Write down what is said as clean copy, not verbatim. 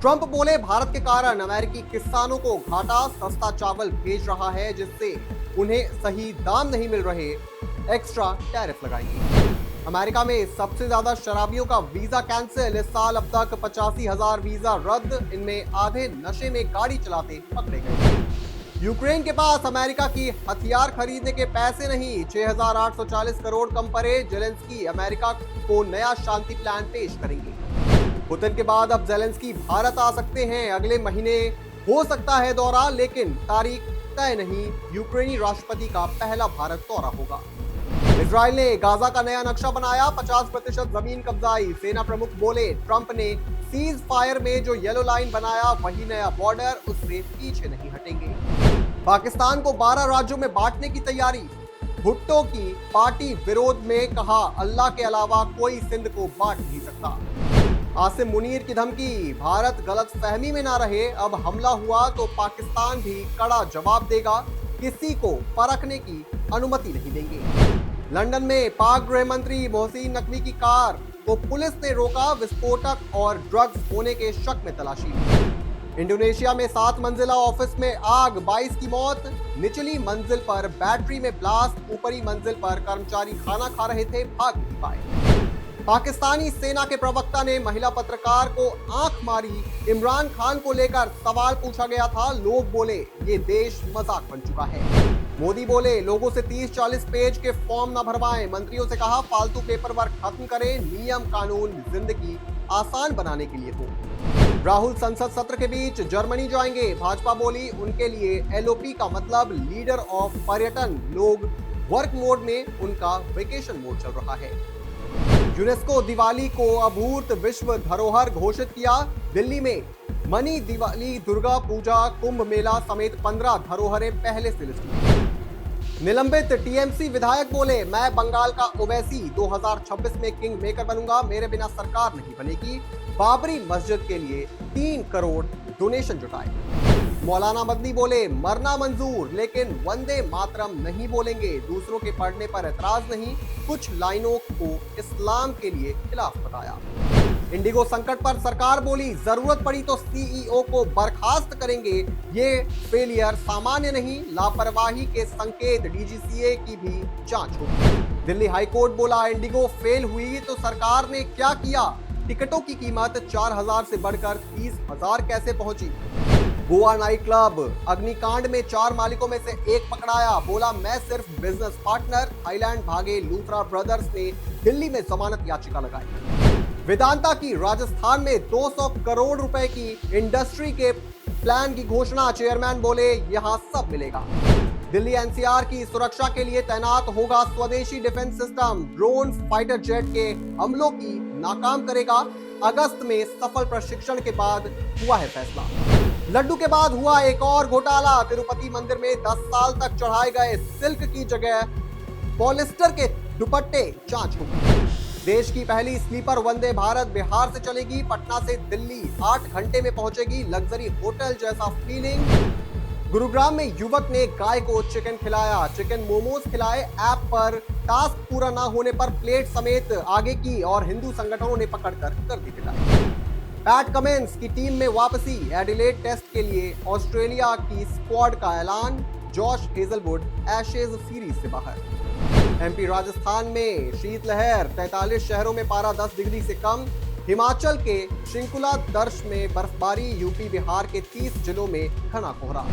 Trump बोले भारत के कारण अमेरिकी किसानों को घाटा, सस्ता चावल भेज रहा है जिससे उन्हें सही दाम नहीं मिल रहे, एक्स्ट्रा टैरिफ लगाएंगे। अमेरिका में सबसे ज्यादा शराबियों का वीजा कैंसिल, इस साल अब तक 85,000 वीजा रद्द, इनमें आधे नशे में गाड़ी चलाते पकड़े गए। यूक्रेन के पास अमेरिका की हथियार खरीदने के पैसे नहीं, 6,840 करोड़ कम पड़े, जेलेंस्की अमेरिका को नया शांति प्लान पेश करेंगे। पुतिन के बाद अब जेलेंस्की भारत आ सकते हैं, अगले महीने हो सकता है दौरा, लेकिन तारीख तय नहीं। यूक्रेनी राष्ट्रपति का पहला भारत दौरा होगा। इजराइल ने गाजा का नया नक्शा बनाया, 50% जमीन कब्जाई, सेना प्रमुख बोले ट्रंप ने सीज फायर में जो येलो लाइन बनाया वही नया बॉर्डर, उससे पीछे नहीं हटेंगे। पाकिस्तान को 12 राज्यों में बांटने की तैयारी, भुट्टो की पार्टी विरोध में कहा अल्लाह के अलावा कोई सिंध को बांट नहीं सकता। आसिम मुनीर की धमकी, भारत गलत फहमी में ना रहे, अब हमला हुआ तो पाकिस्तान भी कड़ा जवाब देगा, किसी को परखने की अनुमति नहीं देंगे। लंदन में पाक गृह मंत्री मोहसिन नकवी की कार को पुलिस ने रोका, विस्फोटक और ड्रग्स होने के शक में तलाशी। इंडोनेशिया में 7 मंजिला ऑफिस में आग, 22 की मौत, निचली मंजिल पर बैटरी में ब्लास्ट, ऊपरी मंजिल पर कर्मचारी खाना खा रहे थे, भाग नहीं पाए। पाकिस्तानी सेना के प्रवक्ता ने महिला पत्रकार को आंख मारी, इमरान खान को लेकर सवाल पूछा गया था, लोग बोले ये देश मजाक बन चुका है। मोदी बोले लोगों से 30-40 पेज के फॉर्म न भरवाएं, मंत्रियों से कहा फालतू पेपर वर्क खत्म करें, नियम कानून जिंदगी आसान बनाने के लिए हो। राहुल संसद सत्र के बीच जर्मनी जाएंगे, भाजपा बोली उनके लिए एलओपी का मतलब लीडर ऑफ पर्यटन, लोग वर्क मोड में, उनका वेकेशन मोड चल रहा है। यूनेस्को दिवाली को अभूत विश्व धरोहर घोषित किया, दिल्ली में मनी दिवाली, दुर्गा पूजा, कुंभ मेला समेत 15 धरोहरें पहले से लिस्ट में। निलंबित टीएमसी विधायक बोले मैं बंगाल का ओवैसी, 2026 में किंग मेकर बनूंगा, मेरे बिना सरकार नहीं बनेगी। बाबरी मस्जिद के लिए 3 करोड़ डोनेशन जुटाए। मौलाना मदनी बोले मरना मंजूर, लेकिन वंदे मातरम नहीं बोलेंगे, दूसरों के पढ़ने पर एतराज नहीं, कुछ लाइनों को इस्लाम के लिए खिलाफ बताया। इंडिगो संकट पर सरकार बोली जरूरत पड़ी तो सीईओ को बर्खास्त करेंगे, ये फेलियर सामान्य नहीं, लापरवाही के संकेत, डीजीसीए की भी जांच होगी। दिल्ली हाईकोर्ट बोला इंडिगो फेल हुई तो सरकार ने क्या किया, टिकटों की कीमत 4,000 से बढ़कर 30,000 कैसे पहुंची। गोवा नाइट क्लब अग्निकांड में 4 मालिकों में से एक पकड़ाया, बोला मैं सिर्फ बिजनेस पार्टनर, थाईलैंड भागे लूथरा ब्रदर्स ने दिल्ली में जमानत याचिका लगाई। वेदांता की राजस्थान में 200 करोड़ रुपए की इंडस्ट्री के प्लान की घोषणा, चेयरमैन बोले यहां सब मिलेगा। दिल्ली एनसीआर की सुरक्षा के लिए तैनात होगा स्वदेशी defence system, drone fighter jet के हमलों की नाकाम करेगा, अगस्त में सफल प्रशिक्षण के बाद हुआ है फैसला। लड्डू के बाद हुआ एक और घोटाला, तिरुपति मंदिर में 10 साल तक चढ़ाए गए सिल्क की जगह पॉलिस्टर के दुपट्टे, जांच होगी। देश की पहली स्लीपर वंदे भारत बिहार से चलेगी, पटना से दिल्ली 8 घंटे में पहुंचेगी, लग्जरी होटल जैसा फीलिंग। गुरुग्राम में युवक ने गाय को चिकन खिलाया, चिकन मोमोज खिलाए, ऐप पर टास्क पूरा ना होने पर प्लेट समेत आगे की, और हिंदू संगठनों ने पकड़कर कर दी पिटाई। पैट कमिंस की टीम में वापसी, एडिलेड टेस्ट के लिए ऑस्ट्रेलिया की स्क्वाड का ऐलान, जॉश हेजलवुड एशेज सीरीज से बाहर। एमपी राजस्थान में शीतलहर, 43 शहरों में पारा 10 डिग्री से कम, हिमाचल के शिंकुला दर्श में बर्फबारी, यूपी बिहार के 30 जिलों में घना कोहरा।